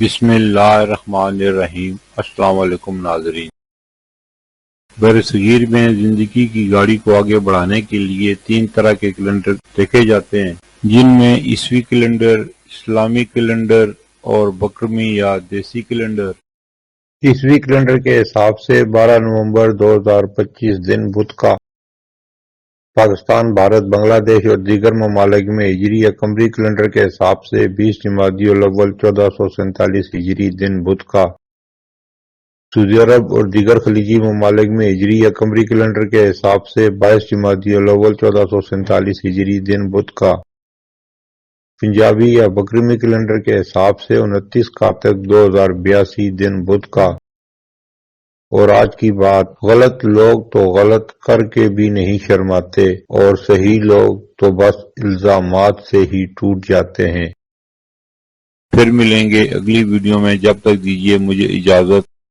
بسم اللہ الرحمن الرحیم۔ السلام علیکم ناظرین۔ برصغیر میں زندگی کی گاڑی کو آگے بڑھانے کے لیے 3 طرح کے کیلنڈر دیکھے جاتے ہیں، جن میں عیسوی کیلنڈر، اسلامی کیلنڈر اور بکرمی یا دیسی کیلنڈر۔ عیسوی کیلنڈر کے حساب سے 12 نومبر 2025 دن بدھ کا پاکستان، بھارت، بنگلہ دیش اور دیگر ممالک میں ہجری یا قمری کیلنڈر کے حساب سے 20 جمادی الاول 1447 ہجری دن بدھ کا، سعودی عرب اور دیگر خلیجی ممالک میں ہجری یا قمری کیلنڈر کے حساب سے 22 جمادی الاول 1447 ہجری دن بدھ کا، پنجابی یا بکرمی کیلنڈر کے حساب سے 29 کارتک 2082 دن بدھ کا۔ اور آج کی بات، غلط لوگ تو غلط کر کے بھی نہیں شرماتے اور صحیح لوگ تو بس الزامات سے ہی ٹوٹ جاتے ہیں۔ پھر ملیں گے اگلی ویڈیو میں، جب تک دیجیے مجھے اجازت۔